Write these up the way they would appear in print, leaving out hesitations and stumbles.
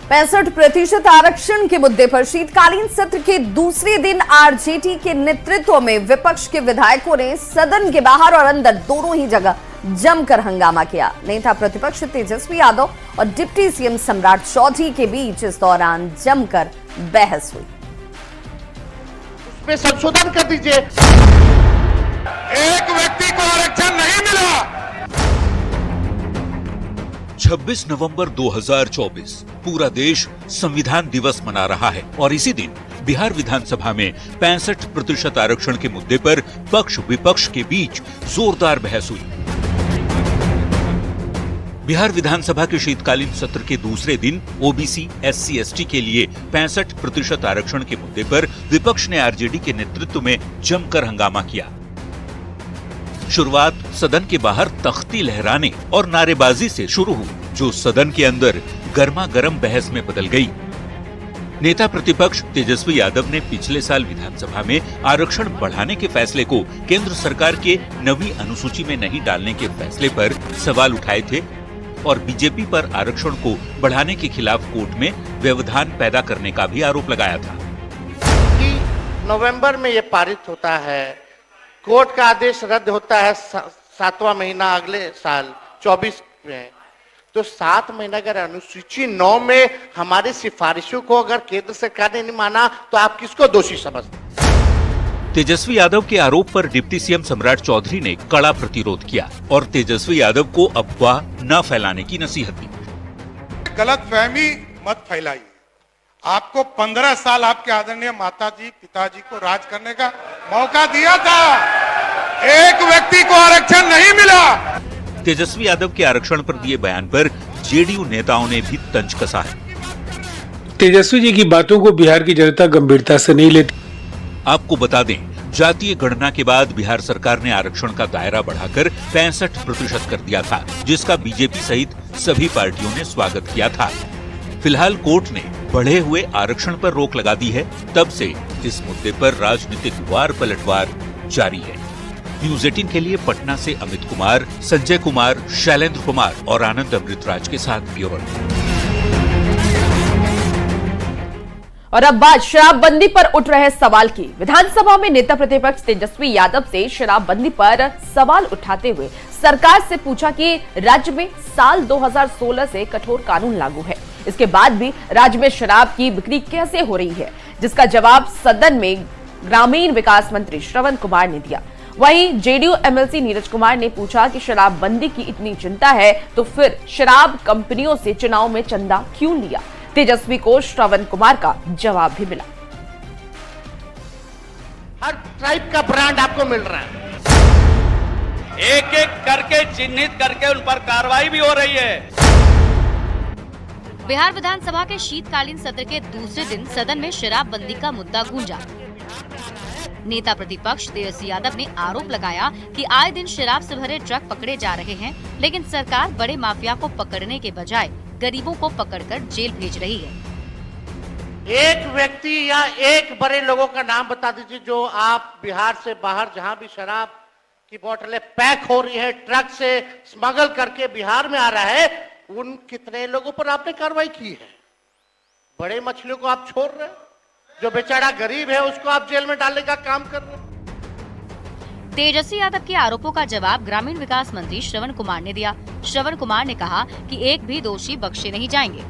65% आरक्षण के मुद्दे पर शीतकालीन सत्र के दूसरे दिन आरजेडी के नेतृत्व में विपक्ष के विधायकों ने सदन के बाहर और अंदर दोनों ही जगह जमकर हंगामा किया। नेता प्रतिपक्ष तेजस्वी यादव और डिप्टी सीएम सम्राट चौधरी के बीच इस दौरान जमकर बहस हुई। उसमें संशोधन कर दीजिए। एक व्यक्ति को आरक्षण नहीं मिला। 26 नवंबर 2024 पूरा देश संविधान दिवस मना रहा है और इसी दिन बिहार विधानसभा में 65% आरक्षण के मुद्दे पर पक्ष विपक्ष के बीच जोरदार बहस हुई। बिहार विधानसभा के शीतकालीन सत्र के दूसरे दिन ओबीसी, एससी, एसटी के लिए 65% आरक्षण के मुद्दे पर विपक्ष ने आरजेडी के नेतृत्व में जमकर हंगामा किया। शुरुआत सदन के बाहर तख्ती लहराने और नारेबाजी से शुरू हुई, जो सदन के अंदर गर्मा गर्म बहस में बदल गई। नेता प्रतिपक्ष तेजस्वी यादव ने पिछले साल विधानसभा में आरक्षण बढ़ाने के फैसले को केंद्र सरकार के 9वीं अनुसूची में नहीं डालने के फैसले पर सवाल उठाए थे और बीजेपी पर आरक्षण को बढ़ाने के खिलाफ कोर्ट में व्यवधान पैदा करने का भी आरोप लगाया था। कि नवंबर में ये पारित होता है, कोर्ट का आदेश रद्द होता है 7वां महीना अगले साल 24 में, तो 7 महीना अगर अनुसूची 9 में हमारी सिफारिशों को अगर केंद्र सरकार ने नहीं माना तो आप किसको दोषी समझते? तेजस्वी यादव के आरोप पर डिप्टी सीएम सम्राट चौधरी ने कड़ा प्रतिरोध किया और तेजस्वी यादव को अफवाह न फैलाने की नसीहत दी। गलतफहमी मत फैलाइए। आपको 15 साल आपके आदरणीय माताजी पिताजी को राज करने का मौका दिया था, एक व्यक्ति को आरक्षण नहीं मिला। तेजस्वी यादव के आरक्षण पर दिए बयान पर जेडीयू नेताओं ने भी तंज कसा है। तेजस्वी जी की बातों को बिहार की जनता गंभीरता से नहीं लेती। आपको बता दें, जातीय गणना के बाद बिहार सरकार ने आरक्षण का दायरा बढ़ाकर 65% कर दिया था, जिसका बीजेपी सहित सभी पार्टियों ने स्वागत किया था। फिलहाल कोर्ट ने बढ़े हुए आरक्षण पर रोक लगा दी है। तब से इस मुद्दे पर राजनीतिक वार पलटवार जारी है। न्यूज 18 के लिए पटना से अमित कुमार, संजय कुमार, शैलेंद्र कुमार और आनंद अमृतराज के साथ ब्यूरो। और अब बात शराबबंदी पर उठ रहे सवाल की। विधानसभा में नेता प्रतिपक्ष तेजस्वी यादव से शराबबंदी पर सवाल उठाते हुए सरकार से पूछा कि राज्य में साल 2016 से कठोर कानून लागू है, इसके बाद भी राज्य में शराब की बिक्री कैसे हो रही है, जिसका जवाब सदन में ग्रामीण विकास मंत्री श्रवण कुमार ने दिया। वहीं जेडीयू एमएलसी नीरज कुमार ने पूछा कि शराबबंदी की इतनी चिंता है तो फिर शराब कंपनियों से चुनाव में चंदा क्यों लिया। तेजस्वी को श्रवण कुमार का जवाब भी मिला। हर ट्राइब का ब्रांड आपको मिल रहा है, एक एक करके चिन्हित करके उन पर कार्रवाई भी हो रही है। बिहार विधानसभा के शीतकालीन सत्र के दूसरे दिन सदन में शराबबंदी का मुद्दा गूंजा। नेता प्रतिपक्ष तेजस्वी यादव ने आरोप लगाया कि आए दिन शराब से भरे ट्रक पकड़े जा रहे हैं, लेकिन सरकार बड़े माफिया को पकड़ने के बजाय गरीबों को पकड़कर जेल भेज रही है। एक व्यक्ति या एक बड़े लोगों का नाम बता दीजिए जो आप बिहार से बाहर जहां भी शराब की बोतलें पैक हो रही है, ट्रक से स्मगल करके बिहार में आ रहा है, उन कितने लोगों पर आपने कार्रवाई की है? बड़े मछलियों को आप छोड़ रहे हैं, जो बेचारा गरीब है उसको आप जेल में डालने का काम कर रहे हैं। तेजस्वी यादव के आरोपों का जवाब ग्रामीण विकास मंत्री श्रवण कुमार ने दिया। श्रवण कुमार ने कहा कि एक भी दोषी बख्शे नहीं जाएंगे।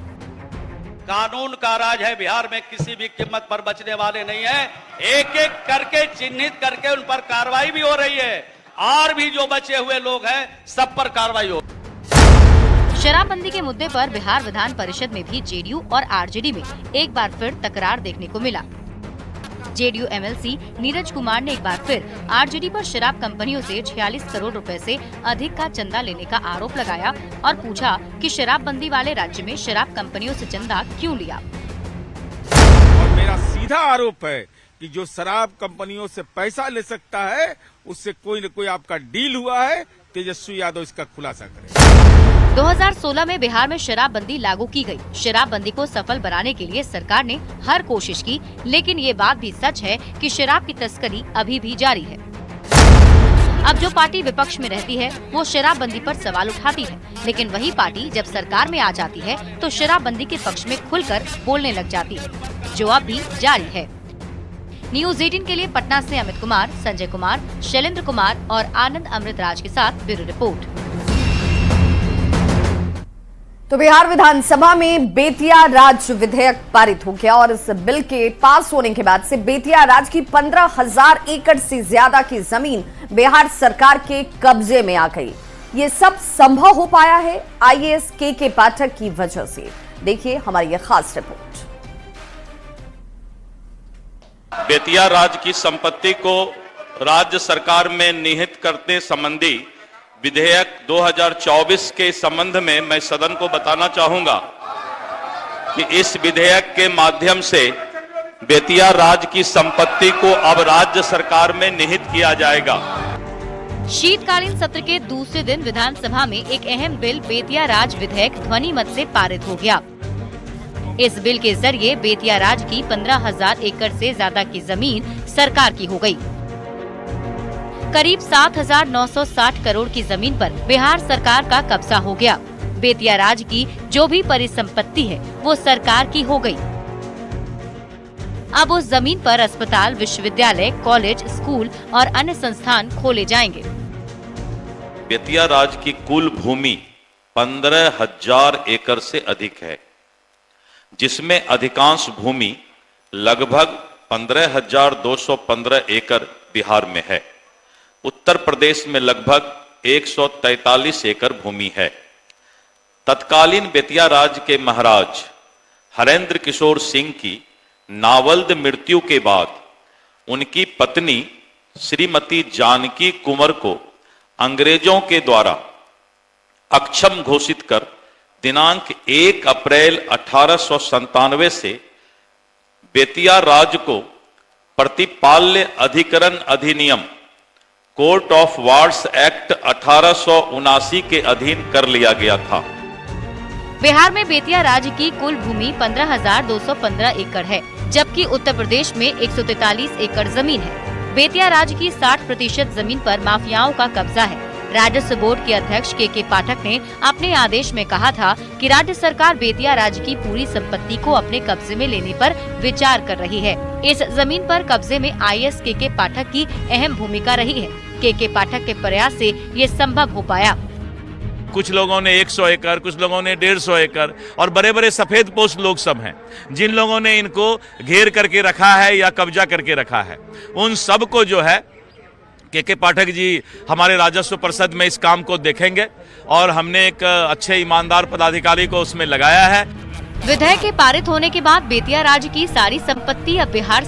कानून का राज है बिहार में, किसी भी कीमत पर बचने वाले नहीं है। एक एक करके चिन्हित करके उन पर कार्रवाई भी हो रही है और भी जो बचे हुए लोग हैं सब पर कार्रवाई हो। शराबबंदी के मुद्दे पर बिहार विधान परिषद में भी जेडीयू और आरजेडी में एक बार फिर तकरार देखने को मिला। जेडीयू एमएलसी नीरज कुमार ने एक बार फिर आरजेडी पर शराब कंपनियों से 46 करोड़ रुपए से अधिक का चंदा लेने का आरोप लगाया और पूछा कि शराबबंदी वाले राज्य में शराब कंपनियों से चंदा क्यों लिया। और मेरा सीधा आरोप है कि जो शराब कंपनियों से पैसा ले सकता है उससे कोई न कोई आपका डील हुआ है। तेजस्वी यादव इसका खुलासा करें। 2016 में बिहार में शराबबंदी लागू की गई। शराबबंदी को सफल बनाने के लिए सरकार ने हर कोशिश की, लेकिन ये बात भी सच है कि शराब की तस्करी अभी भी जारी है। अब जो पार्टी विपक्ष में रहती है वो शराबबंदी पर सवाल उठाती है, लेकिन वही पार्टी जब सरकार में आ जाती है तो शराबबंदी के पक्ष में खुलकर बोलने लग जाती है, जो अब भी जारी है। न्यूज़ 18 के लिए पटना से अमित कुमार, संजय कुमार, शैलेंद्र कुमार और आनंद अमृतराज के साथ ब्यूरो रिपोर्ट। तो बिहार विधानसभा में बेतिया राज विधेयक पारित हो गया और इस बिल के पास होने के बाद से बेतिया राज की 15,000 एकड़ से ज्यादा की जमीन बिहार सरकार के कब्जे में आ गई। ये सब संभव हो पाया है आईएएस के पाठक की वजह से। देखिए हमारी ये खास रिपोर्ट। बेतिया राज की संपत्ति को राज्य सरकार में निहित करने संबंधी विधेयक 2024 के संबंध में मैं सदन को बताना चाहूंगा कि इस विधेयक के माध्यम से बेतिया राज की संपत्ति को अब राज्य सरकार में निहित किया जाएगा। शीतकालीन सत्र के दूसरे दिन विधानसभा में एक अहम बिल बेतिया राज विधेयक ध्वनि मत से पारित हो गया। इस बिल के जरिए बेतिया राज की 15,000 एकड़ से ज्यादा की जमीन सरकार की हो गई। करीब 7,960 करोड़ की जमीन पर बिहार सरकार का कब्जा हो गया। बेतिया राज की जो भी परिसंपत्ति है वो सरकार की हो गई। अब उस जमीन पर अस्पताल, विश्वविद्यालय, कॉलेज, स्कूल और अन्य संस्थान खोले जाएंगे। बेतिया राज की कुल भूमि 15,000 एकड़ से अधिक है, जिसमें अधिकांश भूमि लगभग 15,215 एकड़ बिहार में है। उत्तर प्रदेश में लगभग 143 एकड़ भूमि है। तत्कालीन बेतिया राज के महाराज हरेंद्र किशोर सिंह की नावल्द मृत्यु के बाद उनकी पत्नी श्रीमती जानकी कुंवर को अंग्रेजों के द्वारा अक्षम घोषित कर दिनांक 1 अप्रैल 1897 से बेतिया राज को प्रतिपाल्य अधिकरण अधिनियम कोर्ट ऑफ वार्ड्स एक्ट 1879 के अधीन कर लिया गया था। बिहार में बेतिया राज की कुल भूमि 15,215 एकड़ है, जबकि उत्तर प्रदेश में 143 एकड़ जमीन है। बेतिया राज की 60% जमीन पर माफियाओं का कब्जा है। राजस्व बोर्ड के अध्यक्ष के पाठक ने अपने आदेश में कहा था कि राज्य सरकार बेतिया राज की पूरी संपत्ति को अपने कब्जे में लेने पर विचार कर रही है। इस जमीन पर कब्जे में आईएएस के पाठक की अहम भूमिका रही है। के पाठक के प्रयास से ये संभव हो पाया। कुछ लोगों ने 100 एकड़, कुछ लोगों ने 150 एकड़ और बड़े बड़े सफेद पोस्ट लोग सब हैं, जिन लोगों ने इनको घेर करके रखा है या कब्जा करके रखा है, उन सब को जो है के पाठक जी हमारे राजस्व परिषद में इस काम को देखेंगे और हमने एक अच्छे ईमानदार पदाधिकारी को उसमें लगाया है। विधेयक के पारित होने के बाद बेतिया राज की सारी संपत्ति अब बिहार